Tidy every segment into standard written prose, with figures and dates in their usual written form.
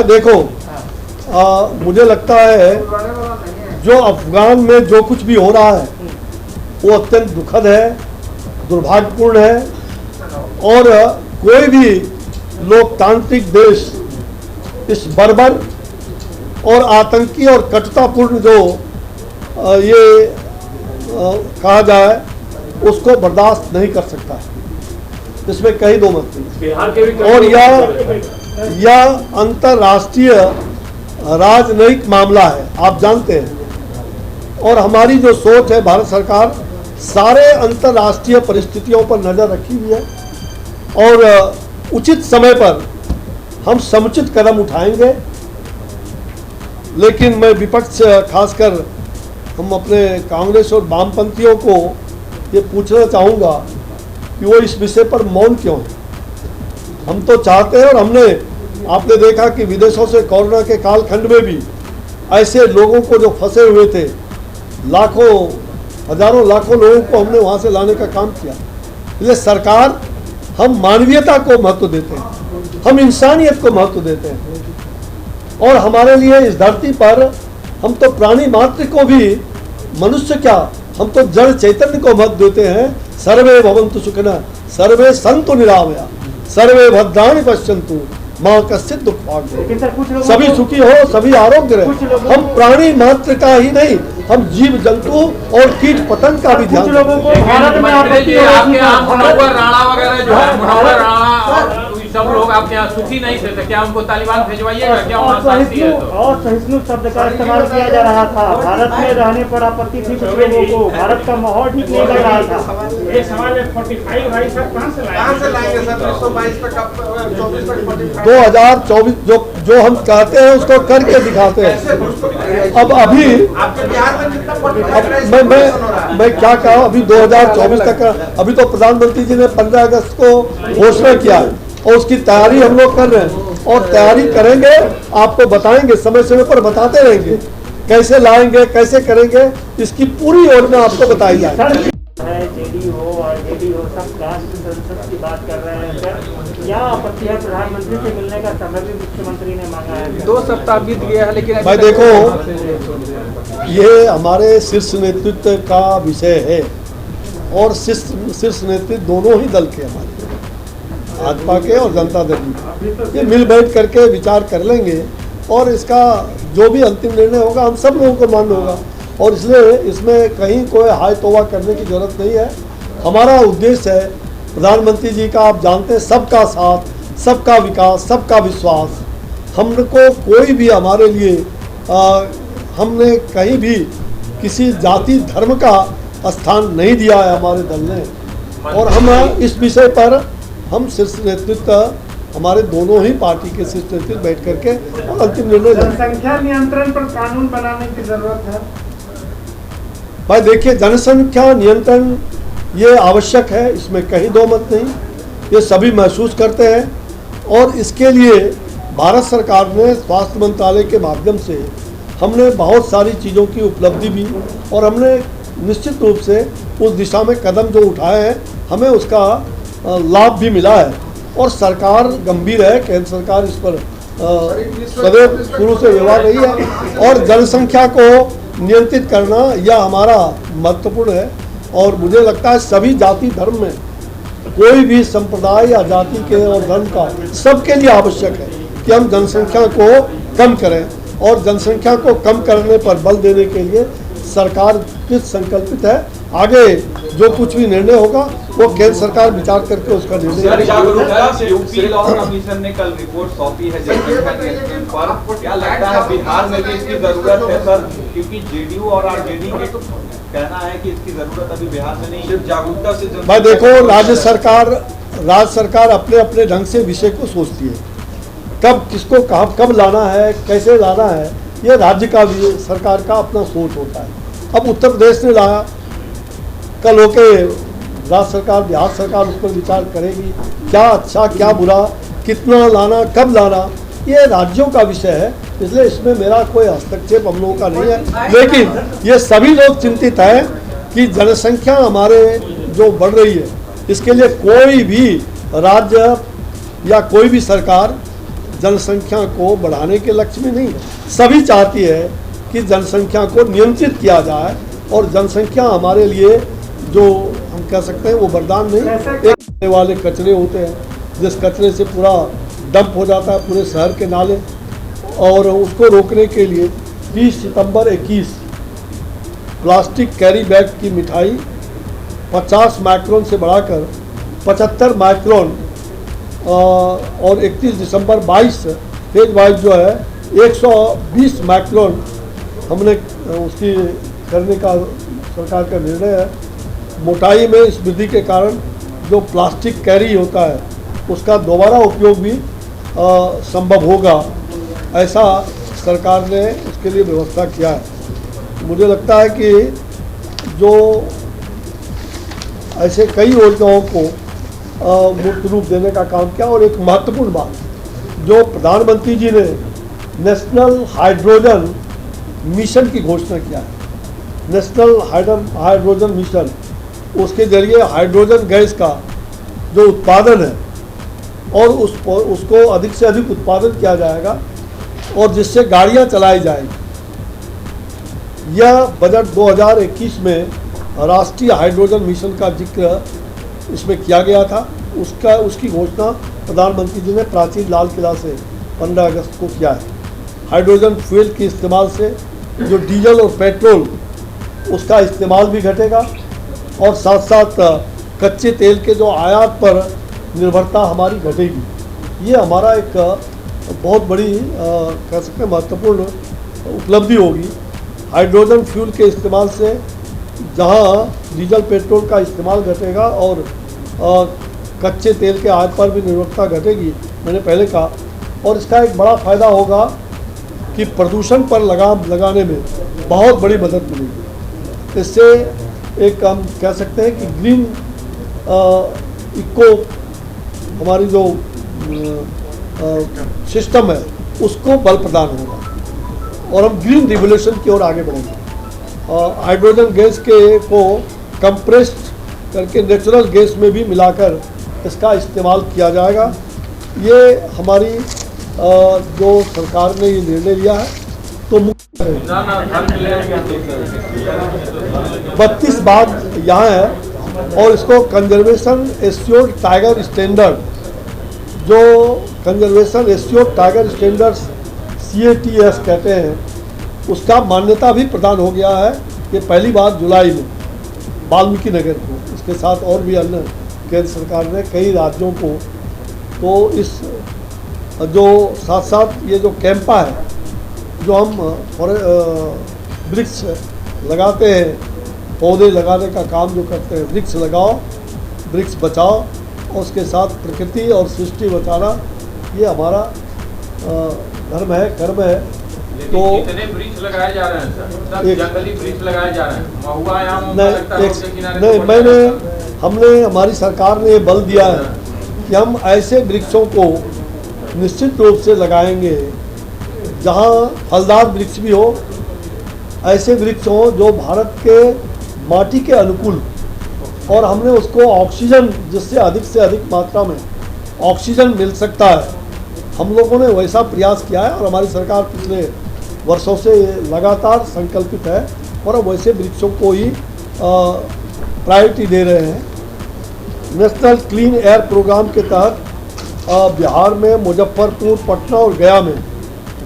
देखो, मुझे लगता है जो अफगान में जो कुछ भी हो रहा है वो अत्यंत दुखद है, दुर्भाग्यपूर्ण है, और कोई भी लोकतांत्रिक देश इस बर्बर और आतंकी और कटुतापूर्ण जो ये कहा जाए उसको बर्दाश्त नहीं कर सकता है, इसमें कहीं दो मत नहीं। और यह अंतर्राष्ट्रीय राजनयिक मामला है, आप जानते हैं, और हमारी जो सोच है, भारत सरकार सारे अंतर्राष्ट्रीय परिस्थितियों पर नज़र रखी हुई है और उचित समय पर हम समुचित कदम उठाएंगे। लेकिन मैं विपक्ष, खासकर हम अपने कांग्रेस और वामपंथियों को ये पूछना चाहूँगा कि वो इस विषय पर मौन क्यों है। हम तो चाहते हैं, और हमने, आपने देखा कि विदेशों से कोरोना के कालखंड में भी ऐसे लोगों को जो फंसे हुए थे, लाखों हजारों लाखों लोगों को हमने वहाँ से लाने का काम किया। इसलिए सरकार, हम मानवीयता को महत्व देते हैं, हम इंसानियत को महत्व देते हैं, और हमारे लिए इस धरती पर हम तो प्राणी मात्र को भी, मनुष्य क्या, हम तो जड़ चैतन्य को महत्व देते हैं। सर्वे भवन्तु सुखिनः सर्वे सन्तु निरामया सर्वे भद्राणि पश्यन्तु माँ कश्चित् दुःख भाग्। सभी सुखी हो, सभी आरोग्य रहे। हम प्राणी मात्र का ही नहीं, हम जीव जंतु और कीट पतंग का भी ध्यान सब लोग आपके यहाँ सुखी नहीं थे, क्या उनको तालिबान भेजवाइएगा? क्या असहिष्णु शब्द का इस्तेमाल किया जा रहा था। भारत में रहने पर आपत्ति थी कुछ लोगों को, भारत का माहौल ठीक नहीं लग रहा था। ये सवाल 45 भाई साहब कहाँ से लाएंगे सर? 122 तक, 24 तक 2024 जो हम चाहते हैं उसको करके दिखाते हैं। अब अभी मैं क्या कहा, अभी 2024 तक, अभी तो प्रधानमंत्री जी ने 15 अगस्त को घोषणा किया है और उसकी तैयारी हम लोग कर रहे हैं, और तैयारी करेंगे, आपको बताएंगे, समय समय पर बताते रहेंगे कैसे लाएंगे, कैसे करेंगे, इसकी पूरी योजना आपको बताई जाएगी। जेडी हो और जेडी हो, सब राष्ट्र संसद की बात कर रहे हैं सर, क्या आपत्ति है? प्रधानमंत्री से मिलने का समय भी मुख्यमंत्री ने मांगा है। 2 सप्ताह बीत गया है, लेकिन भाई देखो, ये हमारे शीर्ष नेतृत्व का विषय है, और शीर्ष नेतृत्व दोनों ही दल के, हमारे भाजपा के और जनता दल, ये मिल बैठ करके विचार कर लेंगे, और इसका जो भी अंतिम निर्णय होगा हम सब लोगों को मान्य होगा, और इसलिए इसमें कहीं कोई हाय तौबा करने की जरूरत नहीं है। हमारा उद्देश्य है, प्रधानमंत्री जी का आप जानते हैं, सबका साथ, सबका विकास, सबका विश्वास। हमको कोई भी हमारे लिए हमने कहीं भी किसी जाति धर्म का स्थान नहीं दिया है हमारे दल ने, और हम इस विषय पर हम शीर्ष नेतृत्व, हमारे दोनों ही पार्टी के शीर्ष नेतृत्व बैठ करके और अंतिम निर्णय। जनसंख्या नियंत्रण पर कानून बनाने की जरूरत है। भाई देखिए, जनसंख्या नियंत्रण ये आवश्यक है, इसमें कहीं दो मत नहीं, ये सभी महसूस करते हैं, और इसके लिए भारत सरकार ने स्वास्थ्य मंत्रालय के माध्यम से हमने बहुत सारी चीज़ों की उपलब्धि भी, और हमने निश्चित रूप से उस दिशा में कदम जो उठाए हैं, हमें उसका लाभ भी मिला है, और सरकार गंभीर है, केंद्र सरकार इस पर सदैव शुरू से व्यवहार रही है, और जनसंख्या को नियंत्रित करना यह हमारा महत्वपूर्ण है। और मुझे लगता है सभी जाति धर्म में कोई भी संप्रदाय या जाति के और धर्म का, सबके लिए आवश्यक है कि हम जनसंख्या को कम करें, और जनसंख्या को कम करने पर बल देने के लिए सरकार किस संकल्पित है। आगे जो कुछ भी निर्णय होगा वो केंद्र सरकार विचार करके उसका निर्णय। यूपी लॉ कमीशन ने कल रिपोर्ट सौंपी है जनसंख्या नियंत्रण पर, क्या लगता है बिहार में भी इसकी जरूरत है सर? क्योंकि जेडीयू और आरजेडी के कहना है कि इसकी जरूरत अभी बिहार में नहीं, सिर्फ जागरूकता से। भाई देखो, राज्य सरकार अपने अपने ढंग से विषय को सोचती है, कब किसको कहाँ कब लाना है, कैसे लाना है, ये राज्य का भी, सरकार का अपना सोच होता है। अब उत्तर प्रदेश ने लाया, कल होके राज्य सरकार, बिहार सरकार उस पर विचार करेगी, क्या अच्छा क्या बुरा, कितना लाना, कब लाना, ये राज्यों का विषय है। इसलिए इसमें मेरा कोई हस्तक्षेप हम लोगों का नहीं है, लेकिन ये सभी लोग चिंतित हैं कि जनसंख्या हमारे जो बढ़ रही है, इसके लिए कोई भी राज्य या कोई भी सरकार जनसंख्या को बढ़ाने के लक्ष्य में नहीं, सभी चाहती है कि जनसंख्या को नियंत्रित किया जाए और जनसंख्या हमारे लिए जो हम कह सकते हैं वो वरदान नहीं, एक वाले कचरे होते हैं जिस कचरे से पूरा डंप हो जाता है पूरे शहर के नाले, और उसको रोकने के लिए 30 सितंबर 21 प्लास्टिक कैरी बैग की मिठाई 50 माइक्रोन से बढ़ाकर 75 माइक्रोन और 31 दिसंबर 22 फेज वाइज जो है 120 माइक्रोन हमने उसकी करने का सरकार का निर्णय है। मोटाई में इस वृद्धि के कारण जो प्लास्टिक कैरी होता है उसका दोबारा उपयोग भी संभव होगा, ऐसा सरकार ने उसके लिए व्यवस्था किया है। मुझे लगता है कि जो ऐसे कई योजनाओं को मूर्त रूप देने का काम किया, और एक महत्वपूर्ण बात जो प्रधानमंत्री जी ने नेशनल हाइड्रोजन मिशन की घोषणा किया है, नेशनल हाइड्रोजन मिशन, उसके जरिए हाइड्रोजन गैस का जो उत्पादन है और उसको अधिक से अधिक उत्पादन किया जाएगा और जिससे गाड़ियां चलाई जाएंगी। यह बजट 2021 में राष्ट्रीय हाइड्रोजन मिशन का जिक्र इसमें किया गया था, उसकी घोषणा प्रधानमंत्री जी ने प्राचीन लाल किला से 15 अगस्त को किया है। हाइड्रोजन फ्यूल के इस्तेमाल से जो डीजल और पेट्रोल उसका इस्तेमाल भी घटेगा और साथ साथ कच्चे तेल के जो आयात पर निर्भरता हमारी घटेगी। ये हमारा एक बहुत बड़ी कह सकते हैं महत्वपूर्ण उपलब्धि होगी। हाइड्रोजन फ्यूल के इस्तेमाल से जहां डीजल पेट्रोल का इस्तेमाल घटेगा और कच्चे तेल के आयात पर भी निर्भरता घटेगी, मैंने पहले कहा, और इसका एक बड़ा फ़ायदा होगा कि प्रदूषण पर लगाम लगाने में बहुत बड़ी मदद मिलेगी। इससे एक हम कह सकते हैं कि ग्रीन इको हमारी जो सिस्टम है उसको बल प्रदान होगा और हम ग्रीन रिवोल्यूशन की ओर आगे बढ़ेंगे। हाइड्रोजन गैस के को कंप्रेस्ड करके नेचुरल गैस में भी मिलाकर इसका इस्तेमाल किया जाएगा। ये हमारी जो सरकार ने ये निर्णय लिया है तो 32 बात यहाँ है और इसको कंजर्वेशन एश्योर्ड टाइगर स्टैंडर्ड, जो conservation assured tiger standards CATS कहते हैं, उसका मान्यता भी प्रदान हो गया है। ये पहली बार जुलाई में वाल्मीकि नगर को, इसके साथ और भी अन्य केंद्र सरकार ने कई राज्यों को, तो इस जो साथ साथ ये जो कैंपा है जो हम वृक्ष लगाते हैं, पौधे लगाने का काम जो करते हैं, वृक्ष लगाओ वृक्ष बचाओ और उसके साथ प्रकृति और सृष्टि बचाना, ये हमारा धर्म है, कर्म है। तो कितने वृक्ष लगाए जा रहे हैं सर? जंगली वृक्ष लगाए जा रहे हैं, महुआ आम लगता है रोड के किनारे। नहीं, हमने हमारी सरकार ने बल दिया है कि हम ऐसे वृक्षों को निश्चित रूप से लगाएंगे जहां फलदार वृक्ष भी हो, ऐसे वृक्ष हो जो भारत के माटी के अनुकूल, और हमने उसको ऑक्सीजन, जिससे अधिक से अधिक मात्रा में ऑक्सीजन मिल सकता है, हम लोगों ने वैसा प्रयास किया है और हमारी सरकार पिछले वर्षों से लगातार संकल्पित है और हम वैसे वृक्षों को ही प्रायोरिटी दे रहे हैं। नेशनल क्लीन एयर प्रोग्राम के तहत बिहार में मुजफ्फरपुर, पटना और गया में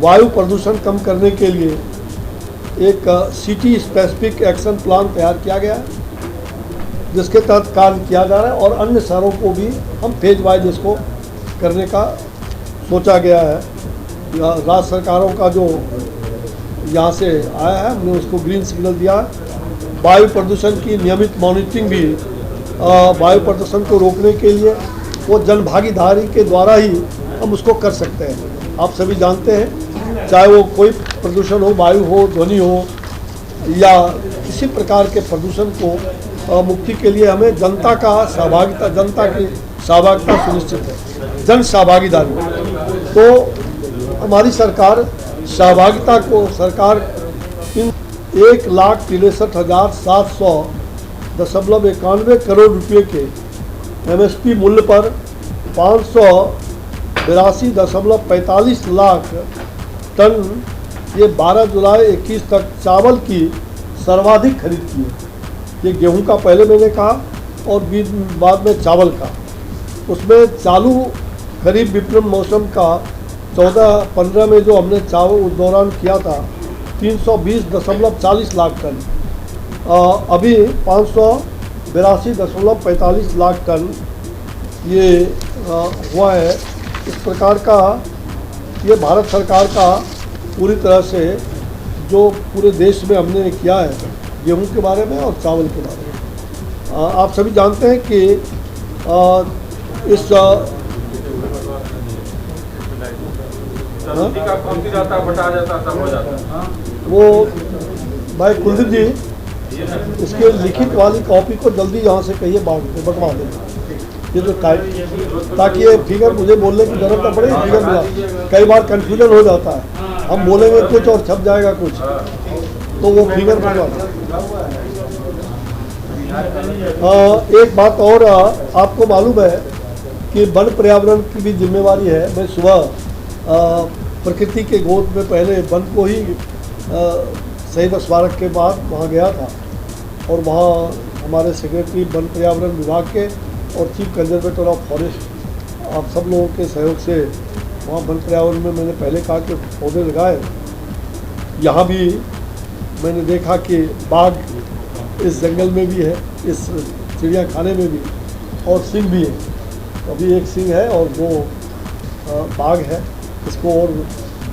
वायु प्रदूषण कम करने के लिए एक सिटी स्पेसिफिक एक्शन प्लान तैयार किया गया है, जिसके तहत कार्य किया जा रहा है और अन्य शहरों को भी हम फेज वाइज इसको करने का सोचा गया है। राज्य सरकारों का जो यहाँ से आया है, हमने उसको ग्रीन सिग्नल दिया है। वायु प्रदूषण की नियमित मॉनिटरिंग भी वायु प्रदूषण को रोकने के लिए वो जनभागीदारी के द्वारा ही हम उसको कर सकते हैं। आप सभी जानते हैं, चाहे वो कोई प्रदूषण हो, वायु हो, ध्वनि हो या किसी प्रकार के प्रदूषण को मुक्ति के लिए हमें जनता की सहभागिता सुनिश्चित है, जन सहभागीदारी। तो हमारी सरकार सहभागिता को इन 1,63,700.91 करोड़ रुपये के MSP मूल्य पर 500 82.45 लाख टन ये 12 जुलाई 21 तक चावल की सर्वाधिक खरीद की है। ये गेहूं का पहले मैंने कहा और बाद में चावल का। उसमें चालू खरीफ विपणन मौसम का 14-15 में जो हमने चावल उस दौरान किया था 320.40 लाख टन, अभी 582.45 लाख टन ये हुआ है। इस प्रकार का ये भारत सरकार का पूरी तरह से जो पूरे देश में हमने किया है गेहूं के बारे में और चावल के बारे में। आप सभी जानते हैं कि इस का कमती जाता बटा जाता सब हो जाता। वो भाई कुलदीप जी इसके लिखित वाली कॉपी को जल्दी यहाँ से कहिए बंटवा दें ये जो टाइप, ताकि ये फिगर मुझे बोलने की जरूरत न पड़े। फिगर मिला कई बार कंफ्यूजन हो जाता है, हम बोलेंगे कुछ और छप जाएगा कुछ, तो वो फिगर बनवा। एक बात और आपको मालूम है कि वन पर्यावरण की भी जिम्मेवारी है। मैं सुबह प्रकृति के गोद में पहले वन को ही शहीद स्मारक के बाद वहाँ गया था और वहाँ हमारे सेक्रेटरी वन पर्यावरण विभाग के और चीफ कंजर्वेटर ऑफ फॉरेस्ट आप सब लोगों के सहयोग से वहाँ वन पर्यावरण में मैंने पहले कहा कि पौधे लगाए। यहाँ भी मैंने देखा कि बाघ इस जंगल में भी है, इस चिड़ियाखाने में भी, और सिंह भी है। अभी एक सिंह है और 2 बाघ है। इसको और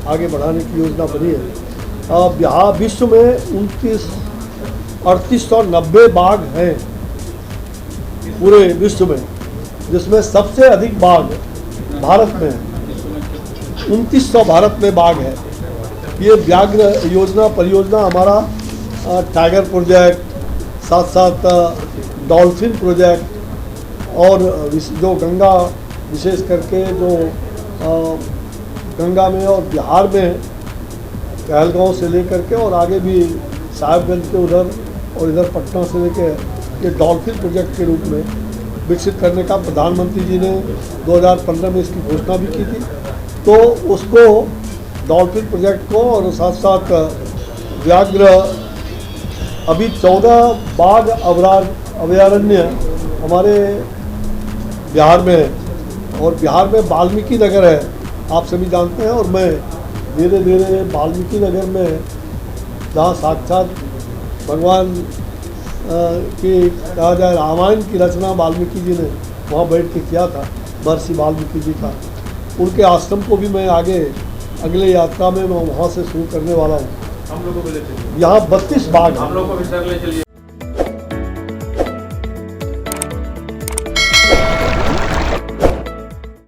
आगे बढ़ाने की योजना बनी है। बिहार विश्व में 3890 बाघ हैं पूरे विश्व में, जिसमें सबसे अधिक बाघ भारत में है। 2900 भारत में बाघ है। ये व्याघ्र योजना परियोजना हमारा टाइगर प्रोजेक्ट, साथ साथ डॉल्फिन प्रोजेक्ट और जो गंगा विशेष करके जो गंगा में और बिहार में कहलगांव से लेकर के और आगे भी साहिबगंज के उधर और इधर पटना से लेकर ये डॉल्फिन प्रोजेक्ट के रूप में विकसित करने का प्रधानमंत्री जी ने 2015 में इसकी घोषणा भी की थी। तो उसको डॉल्फिन प्रोजेक्ट को और साथ साथ व्याघ्र अभी 14 बाघ अभयारण्य हमारे बिहार में है और बिहार में वाल्मीकि नगर है, आप सभी जानते हैं। और मैं धीरे धीरे वाल्मीकि नगर में जहाँ साक्षात भगवान की कहा जाए रामायण की रचना वाल्मीकि जी ने वहाँ बैठ के किया था, महर्षि वाल्मीकि जी का, उनके आश्रम को भी मैं आगे अगले यात्रा में मैं वहाँ से शुरू करने वाला हूँ। हम लोगों को ले चलिए, यहाँ 32 बाघ हम लोग को भी सर ले चलिए।